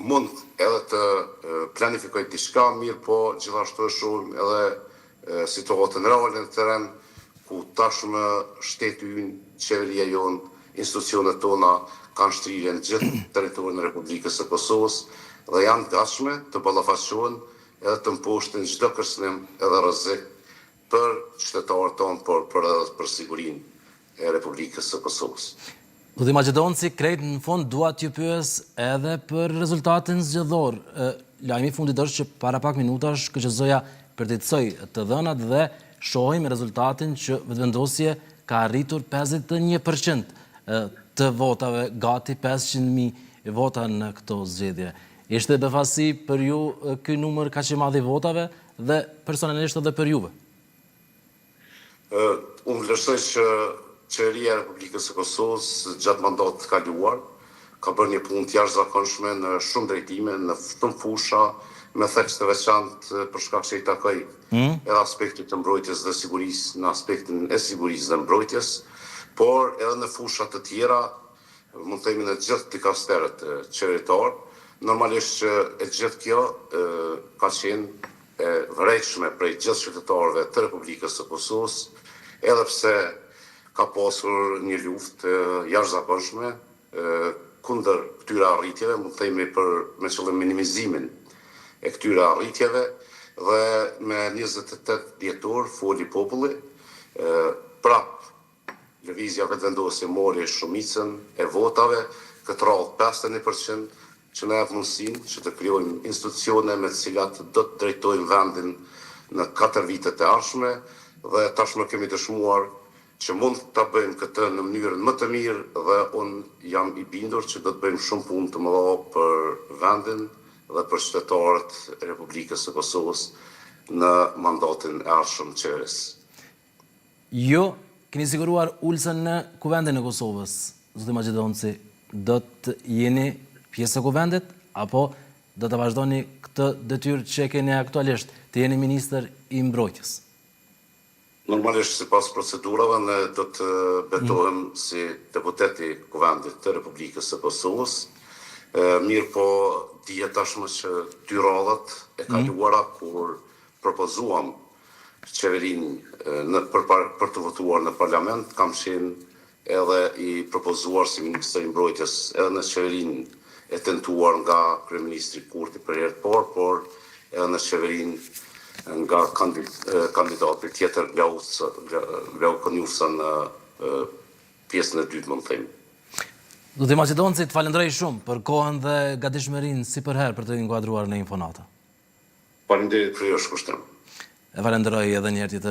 mund edhe të planifikoj diçka mirë, po gjithashtu e shohim edhe situatën reale në teren, ku tashmë shteti ynë, qeveria jonë, institucionet tona kanë shtrirje në gjithë territorin e Republikës së Kosovës dhe janë të gatshme të ballafaqohen edhe të mposhtin çdo kërcënim edhe rrezik për qytetarët tonë, por për sigurinë e Republikës së Kosovës. Udhëtim Maqedonci, krejt në fund dua t'ju pyes edhe për rezultatin zgjedhor. Lajmi i fundit është që para pak minutash KQZ-ja përditësoi të dhënat dhe shohim rezultatin që vetëvendosje ka arritur 51% të votave, gati 500.000 vota në këto zgjedhje. Ishte befasi për ju ky numër kaq i madh i votave dhe personalisht edhe për juve? Unë vlerësoj që qeveria e Republikës së Kosovës gjatë mandatit të kaluar ka bërë një punë të jashtëzakonshme në shumë drejtime, në shumë fusha, me theks të veçantë për shkak se i takoj edhe aspektit të mbrojtjes dhe sigurisë, në aspektin e sigurisë dhe mbrojtjes, por edhe në fusha të tjera, mund të themi në gjithë dikasterët qeveritar. Normalisht që e gjithë kjo ka qenë e vërejtshme prej gjithë qytetarëve të Republikës së Kosovës, edhe pse ka pasur një luftë jashtëzakonshme kundër këtyre arritjeve, mund të themi me qëllim minimizimin e këtyre arritjeve, dhe me 28 dhjetor foli populli, prap lëvizja vetëvendosje mori shumicën e votave, këtë radhë 51%, që na jep mundësinë që të krijojmë institucione me të cilat do të drejtojmë vendin në 4 vitet e ardhshme, dhe tashmë kemi dëshmuar që mund të bëjmë këtë në mënyrën më të mirë, dhe unë jam i bindur që do të bëjmë shumë punë të mëdha për vendin dhe për qytetarët e Republikës së Kosovës në mandatin e ardhshëm të qeverisë. Ju keni siguruar ulsen në Kuvendin e Kosovës, zoti Maqedonci, do të jeni pjesë e Kuvendit, apo do të vazhdoni këtë detyrë që keni aktualisht, të jeni ministër i mbrojtjes? Normalisht, sipas procedurave, ne do të betohem si deputeti Kuvendit të Republikës së Kosovës. Mirë po, dihet tashmë që 2 radhat e kaluara kur propozuam qeverinë për të votuar në parlament, kam qenë edhe i propozuar si ministër i mbrojtjes edhe në qeverinë e tentuar nga kryeministri Kurti për herë të parë, por edhe në qeverinë nga kandidati tjetër Vlau Konjufsa në pjesën e dytë, mund të themi. Zoti Maqedonci, të falenderoj shumë për kohën dhe gatishmërinë si për herë për të inkuadruar në Infonata. Faleminderit për jush kushtem. E falenderoj edhe një herë tjetër.